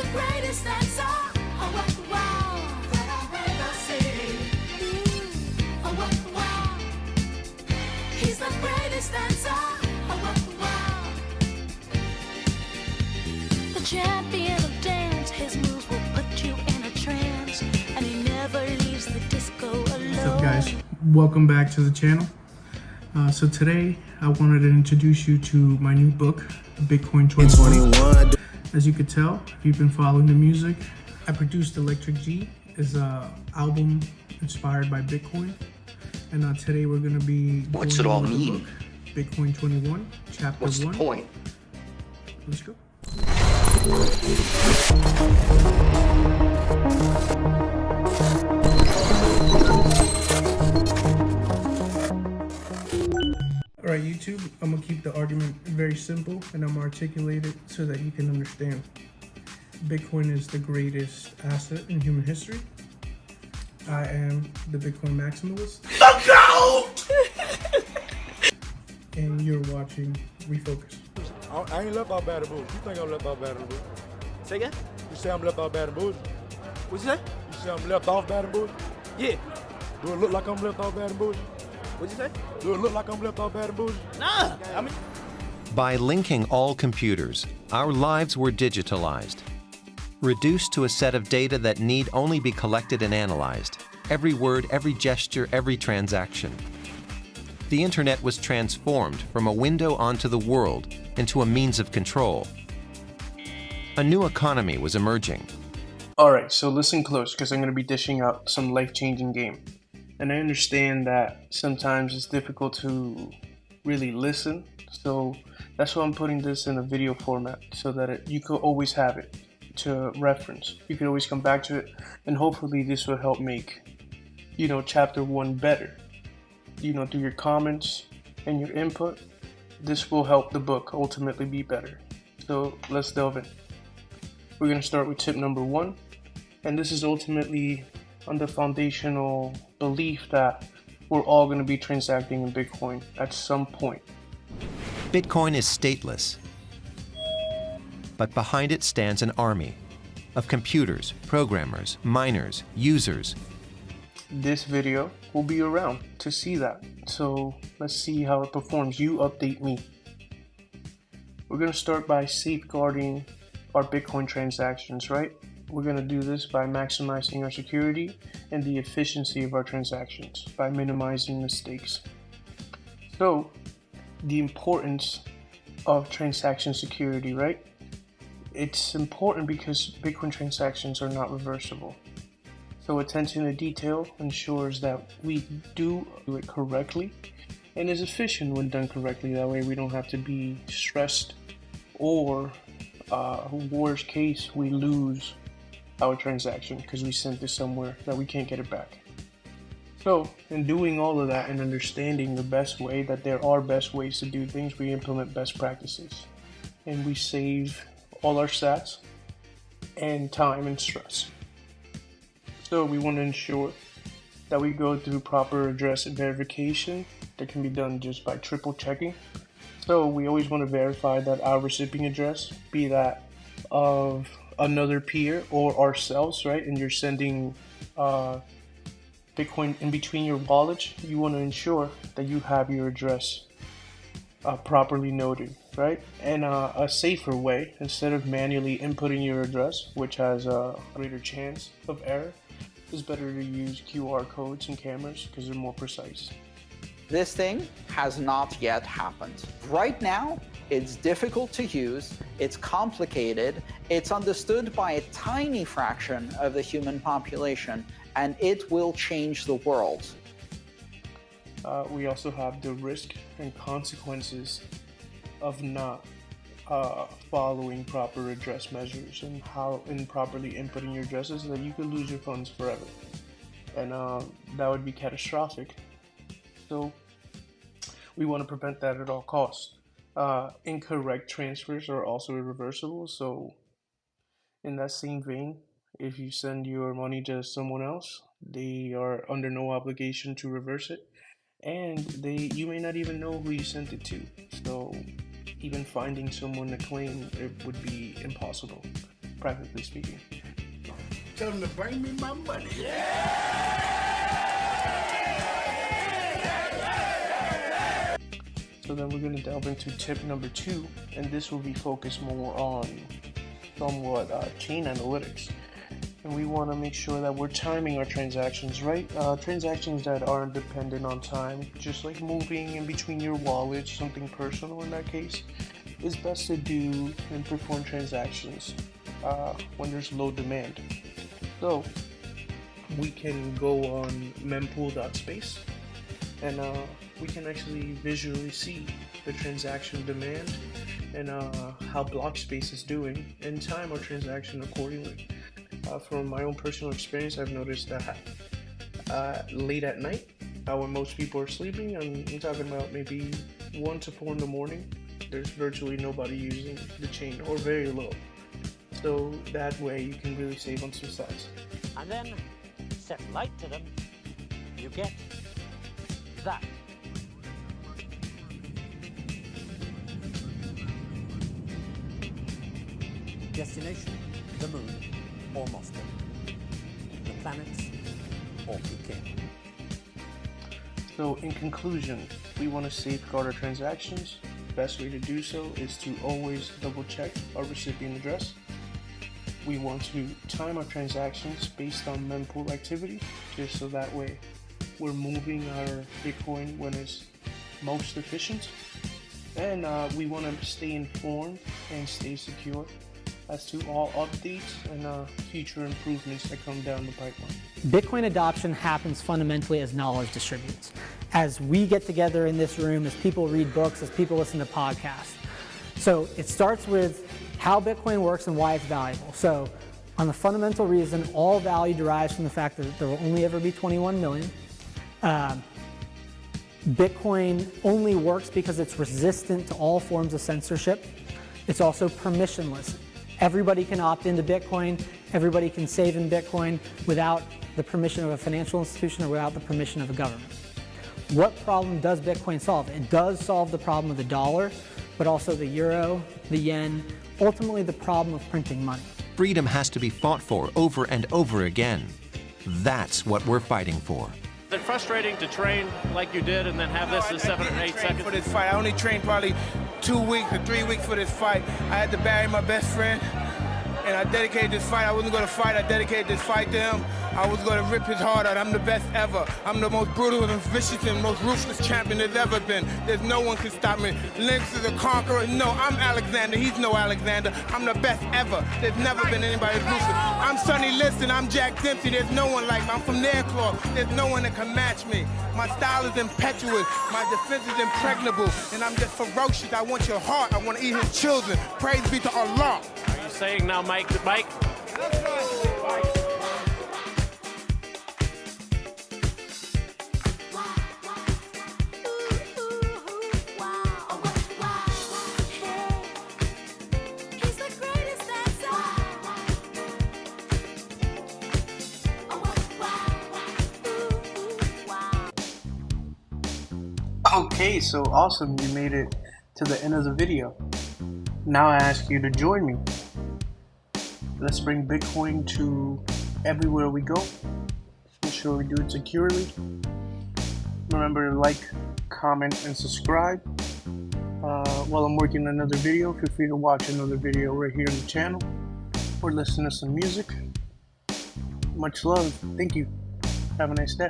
the greatest dancer. Oh, wow, wow. That I've ever seen. Oh, wow, wow. He's the greatest dancer. Oh, wow, wow. The champion of dance. His moves will put you in a trance, and he never leaves the disco alone. What's up, guys? Welcome back to the channel. So today I wanted to introduce you to my new book, Bitcoin 21. As you could tell, if you've been following the music, I produced Electric G. It's an album inspired by Bitcoin. And today we're going to be What's it all mean? Book, Bitcoin 21, chapter 1. What's the point? Let's go. Alright, YouTube, I'm going to keep the argument very simple and I'm going to articulate it so that you can understand. Bitcoin is the greatest asset in human history. I am the Bitcoin maximalist. The GOAT! And you're watching Refocus. I ain't left out Baton Rouge. You think I'm left out Baton Rouge? Say again? You say I'm left out Baton Rouge? What'd you say? You say I'm left off Baton Rouge? Yeah. Do it look like I'm left off Baton Rouge? What'd you say? Do it look like I'm left off Baton Rouge? Nah. I mean, By linking all computers, our lives were digitalized, reduced to a set of data that need only be collected and analyzed. Every word, every gesture, every transaction. The internet was transformed from a window onto the world into a means of control. A new economy was emerging. Alright, so listen close because I'm going to be dishing out some life-changing game. And I understand that sometimes it's difficult to really listen, so that's why I'm putting this in a video format so that you could always have it to reference. You can always come back to it, and hopefully this will help make, chapter 1 better. Through your comments and your input, this will help the book ultimately be better. So let's delve in. We're going to start with tip number 1, and this is ultimately on the foundational belief that we're all going to be transacting in Bitcoin at some point. Bitcoin is stateless, but behind it stands an army of computers, programmers, miners, users. This video will be around to see that. So let's see how it performs. You update me. We're going to start by safeguarding our Bitcoin transactions, right? We're going to do this by maximizing our security and the efficiency of our transactions by minimizing mistakes. So the importance of transaction security, right? It's important because Bitcoin transactions are not reversible. So attention to detail ensures that we do it correctly and is efficient when done correctly. That way we don't have to be stressed or worst case, we lose our transaction because we sent it somewhere that we can't get it back. So in doing all of that and understanding the best way, that there are best ways to do things, we implement best practices and we save all our stats and time and stress. So we want to ensure that we go through proper address verification that can be done just by triple checking. So we always want to verify that our recipient address, be that of another peer or ourselves, right? And you're sending Bitcoin in between your wallets, you want to ensure that you have your address properly noted, right? And a safer way, instead of manually inputting your address, which has a greater chance of error, it's better to use QR codes and cameras because they're more precise. this thing has not yet happened. Right now, it's difficult to use, it's complicated, it's understood by a tiny fraction of the human population, and it will change the world. We also have the risk and consequences of not following proper address measures and how improperly inputting your addresses, so that you could lose your funds forever. And that would be catastrophic. So we want to prevent that at all costs. Incorrect transfers are also irreversible. So in that same vein, if you send your money to someone else, they are under no obligation to reverse it. And you may not even know who you sent it to. So even finding someone to claim it would be impossible. privately speaking. Tell them to bring me my money. So then we're going to delve into tip number 2, and this will be focused more on somewhat chain analytics. And we want to make sure that we're timing our transactions right. Transactions that aren't dependent on time, just like moving in between your wallets, something personal in that case, is best to do and perform transactions when there's low demand. So we can go on mempool.space and we can actually visually see the transaction demand and how block space is doing and time our transaction accordingly. From my own personal experience, I've noticed that late at night, when most people are sleeping, I'm talking about maybe 1 to 4 in the morning, there's virtually nobody using the chain, or very low. So that way you can really save on some size. And then set light to them, you get that. Destination, the moon or Moscow. The planets or Peking. So in conclusion, we want to safeguard our transactions. The best way to do so is to always double check our recipient address. We want to time our transactions based on mempool activity, just so that way we're moving our Bitcoin when it's most efficient. And we want to stay informed and stay secure as to all updates and future improvements that come down the pipeline. Bitcoin adoption happens fundamentally as knowledge distributes. As we get together in this room, as people read books, as people listen to podcasts. So it starts with how Bitcoin works and why it's valuable. So on the fundamental reason, all value derives from the fact that there will only ever be 21 million. Bitcoin only works because it's resistant to all forms of censorship. It's also permissionless. Everybody can opt into Bitcoin, everybody can save in Bitcoin without the permission of a financial institution or without the permission of a government. What problem does Bitcoin solve? It does solve the problem of the dollar, but also the euro, the yen, ultimately the problem of printing money. Freedom has to be fought for over and over again. That's what we're fighting for. Is it frustrating to train like you did and then have this in 7 or 8 seconds? For this fight, I only trained probably 2 weeks or 3 weeks for this fight. I had to bury my best friend, and I dedicated this fight. I wasn't going to fight. I dedicated this fight to him. I was going to rip his heart out. I'm the best ever. I'm the most brutal and vicious and most ruthless champion there's ever been. There's no one can stop me. Lynx is a conqueror. No, I'm Alexander. He's no Alexander. I'm the best ever. There's never been anybody as ruthless. I'm Sonny Liston. I'm Jack Dempsey. There's no one like me. I'm from Nairclaw. There's no one that can match me. My style is impetuous. My defense is impregnable. And I'm just ferocious. I want your heart. I want to eat his children. Praise be to Allah. Are you saying now, Mike? Mike? Okay, so awesome, you made it to the end of the video. Now I ask you to join me. Let's bring Bitcoin to everywhere we go. Make sure we do it securely. Remember to like, comment, and subscribe. While I'm working on another video, feel free to watch another video right here on the channel or listen to some music. Much love. Thank you. Have a nice day.